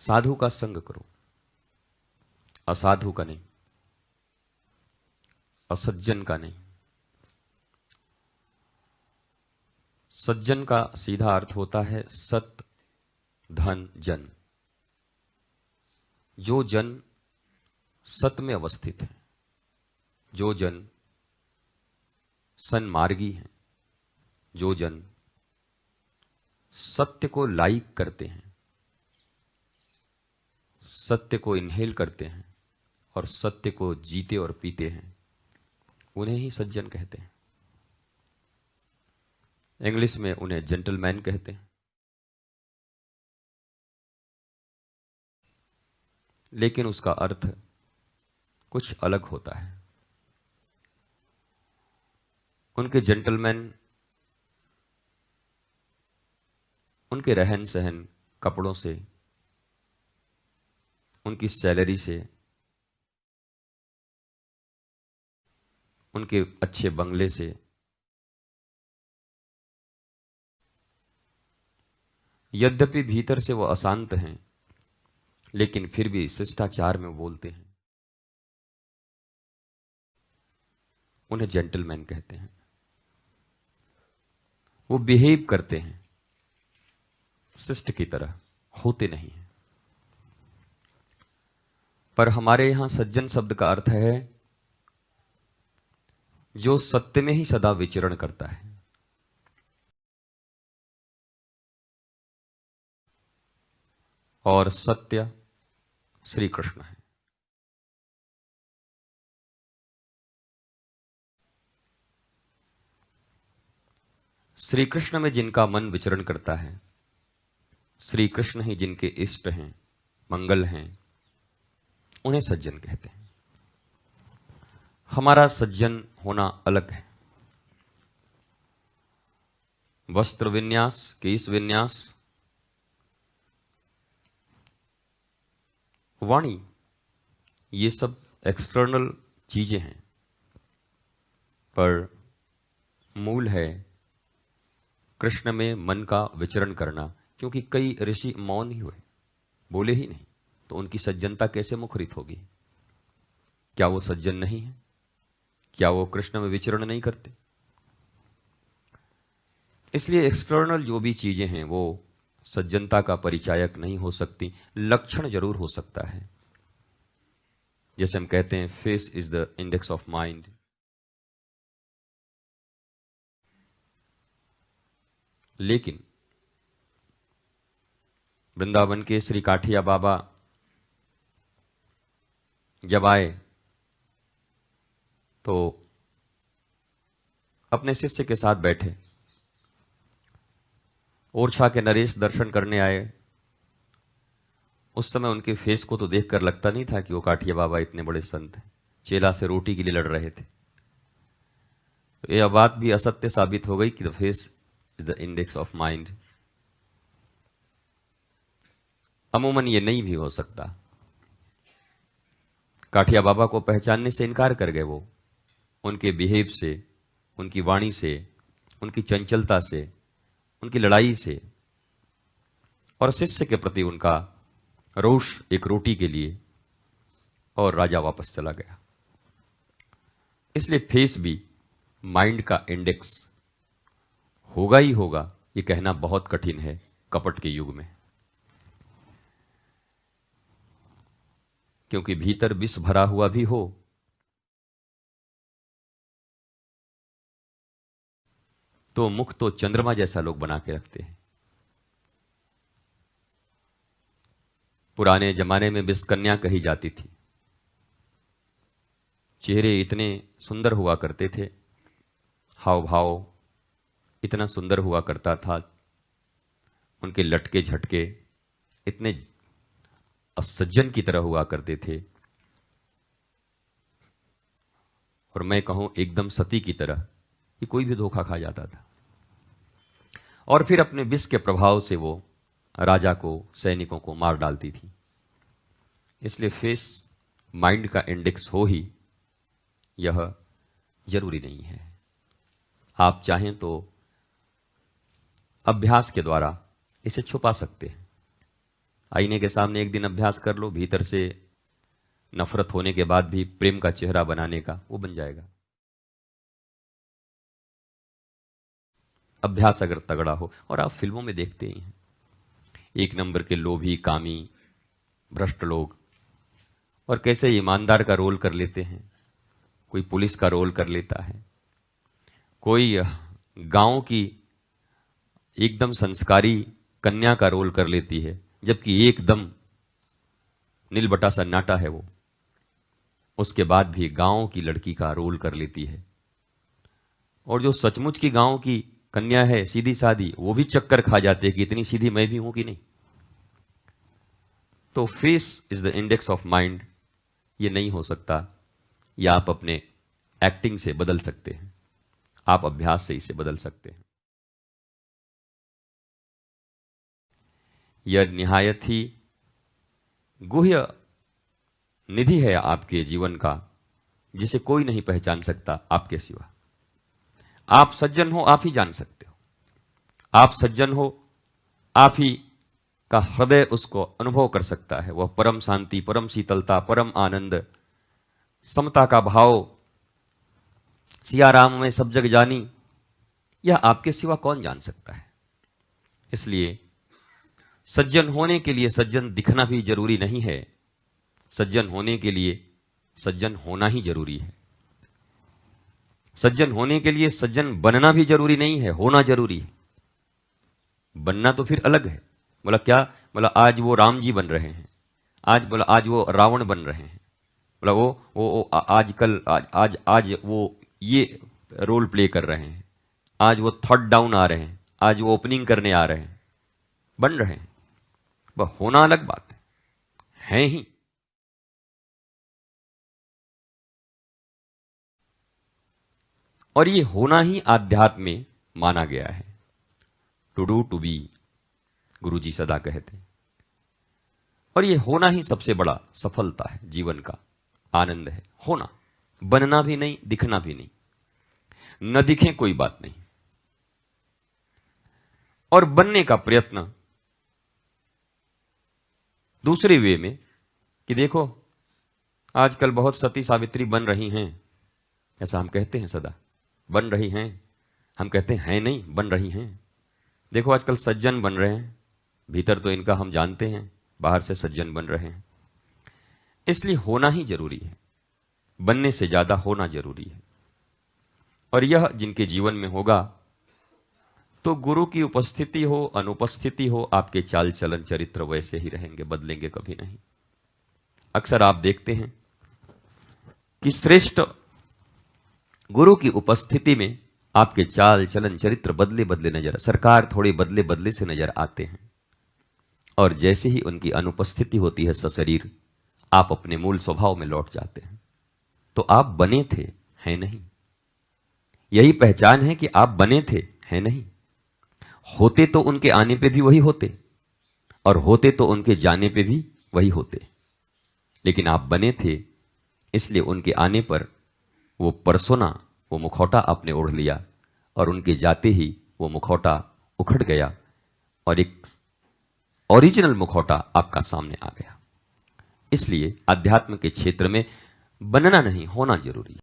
साधु का संग करो, असाधु का नहीं, असज्जन का नहीं। सज्जन का सीधा अर्थ होता है सत धन जन। जो जन सत में अवस्थित है, जो जन सन्मार्गी हैं, जो जन सत्य को लाइक करते हैं, सत्य को इनहेल करते हैं और सत्य को जीते और पीते हैं, उन्हें ही सज्जन कहते हैं। इंग्लिश में उन्हें जेंटलमैन कहते हैं। लेकिन उसका अर्थ कुछ अलग होता है। उनके जेंटलमैन उनके रहन सहन, कपड़ों से, उनकी सैलरी से, उनके अच्छे बंगले से, यद्यपि भीतर से वो अशांत हैं, लेकिन फिर भी शिष्टाचार में बोलते हैं, उन्हें जेंटलमैन कहते हैं। वो बिहेव करते हैं शिष्ट की तरह, होते नहीं हैं। पर हमारे यहां सज्जन शब्द का अर्थ है जो सत्य में ही सदा विचरण करता है। और सत्य श्री कृष्ण है। श्री कृष्ण में जिनका मन विचरण करता है, श्री कृष्ण ही जिनके इष्ट हैं, मंगल हैं, उन्हें सज्जन कहते हैं। हमारा सज्जन होना अलग है। वस्त्र विन्यास, केश विन्यास, वाणी, ये सब एक्सटर्नल चीजें हैं, पर मूल है कृष्ण में मन का विचरण करना। क्योंकि कई ऋषि मौन ही हुए, बोले ही नहीं, तो उनकी सज्जनता कैसे मुखरित होगी? क्या वो सज्जन नहीं है? क्या वो कृष्ण में विचरण नहीं करते? इसलिए एक्सटर्नल जो भी चीजें हैं वो सज्जनता का परिचायक नहीं हो सकती। लक्षण जरूर हो सकता है। जैसे हम कहते हैं face is the index of mind. लेकिन वृंदावन के श्री काठिया बाबा जब आए तो अपने शिष्य के साथ बैठे। ओरछा के नरेश दर्शन करने आए। उस समय उनके फेस को तो देखकर लगता नहीं था कि वो काठिया बाबा इतने बड़े संत हैं। चेला से रोटी के लिए लड़ रहे थे। तो यह बात भी असत्य साबित हो गई कि the face is the index of mind. अमूमन ये नहीं भी हो सकता। काठिया बाबा को पहचानने से इनकार कर गए वो, उनके बिहेव से, उनकी वाणी से, उनकी चंचलता से, उनकी लड़ाई से, और शिष्य के प्रति उनका रोष एक रोटी के लिए। और राजा वापस चला गया। इसलिए फेस भी माइंड का इंडेक्स होगा ही होगा, ये कहना बहुत कठिन है कपट के युग में। क्योंकि भीतर विष भरा हुआ भी हो तो मुख तो चंद्रमा जैसा लोग बना के रखते हैं। पुराने जमाने में विषकन्या कही जाती थी। चेहरे इतने सुंदर हुआ करते थे, हाव भाव इतना सुंदर हुआ करता था, उनके लटके झटके इतने असज्जन की तरह हुआ करते थे, और मैं कहूं एकदम सती की तरह कि कोई भी धोखा खा जाता था। और फिर अपने विष के प्रभाव से वो राजा को, सैनिकों को मार डालती थी। इसलिए फेस माइंड का इंडेक्स हो ही, यह जरूरी नहीं है। आप चाहें तो अभ्यास के द्वारा इसे छुपा सकते हैं। आईने के सामने एक दिन अभ्यास कर लो, भीतर से नफरत होने के बाद भी प्रेम का चेहरा बनाने का, वो बन जाएगा। अभ्यास अगर तगड़ा हो, और आप फिल्मों में देखते ही हैं, एक नंबर के लोभी, कामी, भ्रष्ट लोग, और कैसे ईमानदार का रोल कर लेते हैं, कोई पुलिस का रोल कर लेता है, कोई गांव की एकदम संस्कारी कन्या का रोल कर लेती है, जबकि एकदम नीलबटा सन्नाटा है वो, उसके बाद भी गांव की लड़की का रोल कर लेती है। और जो सचमुच की गांव की कन्या है, सीधी सादी, वो भी चक्कर खा जाते हैं कि इतनी सीधी मैं भी हूं कि नहीं। तो face is the index of mind, ये नहीं हो सकता। या आप अपने एक्टिंग से बदल सकते हैं, आप अभ्यास से इसे बदल सकते हैं। यह निहायत ही गुह्य निधि है आपके जीवन का, जिसे कोई नहीं पहचान सकता आपके सिवा। आप सज्जन हो, आप ही जान सकते हो। आप सज्जन हो, आप ही का हृदय उसको अनुभव कर सकता है। वह परम शांति, परम शीतलता, परम आनंद, समता का भाव, सिया राम में सब जग जानी, यह आपके सिवा कौन जान सकता है। इसलिए सज्जन होने के लिए सज्जन दिखना भी जरूरी नहीं है, सज्जन होने के लिए सज्जन होना ही जरूरी है। सज्जन होने के लिए सज्जन बनना भी जरूरी नहीं है, होना जरूरी है। बनना तो फिर अलग है। बोला क्या? बोला आज वो राम जी बन रहे हैं, आज वो रावण बन रहे हैं, बोला वो आजकल आज वो ये रोल प्ले कर रहे हैं, आज वो थर्ड डाउन आ रहे हैं, आज वो ओपनिंग करने आ रहे हैं, बन रहे हैं। वह होना अलग बात है ही। और ये होना ही आध्यात्म में माना गया है। टू डू टू बी, गुरु जी सदा कहते हैं। और ये होना ही सबसे बड़ा सफलता है, जीवन का आनंद है। होना, बनना भी नहीं, दिखना भी नहीं। न दिखे कोई बात नहीं, और बनने का प्रयत्न दूसरे वे में कि देखो आजकल बहुत सती सावित्री बन रही हैं, ऐसा हम कहते हैं सदा, बन रही हैं। हम कहते हैं नहीं, बन रही हैं। देखो आजकल सज्जन बन रहे हैं, भीतर तो इनका हम जानते हैं, बाहर से सज्जन बन रहे हैं। इसलिए होना ही जरूरी है, बनने से ज्यादा होना जरूरी है। और यह जिनके जीवन में होगा, तो गुरु की उपस्थिति हो, अनुपस्थिति हो, आपके चाल चलन चरित्र वैसे ही रहेंगे, बदलेंगे कभी नहीं। अक्सर आप देखते हैं कि श्रेष्ठ गुरु की उपस्थिति में आपके चाल चलन चरित्र बदले बदले नजर, सरकार थोड़े बदले बदले से नजर आते हैं। और जैसे ही उनकी अनुपस्थिति होती है सशरीर, आप अपने मूल स्वभाव में लौट जाते हैं। तो आप बने थे, हैं नहीं। यही पहचान है कि आप बने थे, हैं नहीं। होते तो उनके आने पे भी वही होते, और होते तो उनके जाने पे भी वही होते। लेकिन आप बने थे, इसलिए उनके आने पर वो परसोना, वो मुखौटा आपने ओढ़ लिया, और उनके जाते ही वो मुखौटा उखड़ गया, और एक ओरिजिनल मुखौटा आपका सामने आ गया। इसलिए अध्यात्म के क्षेत्र में बनना नहीं, होना जरूरी है।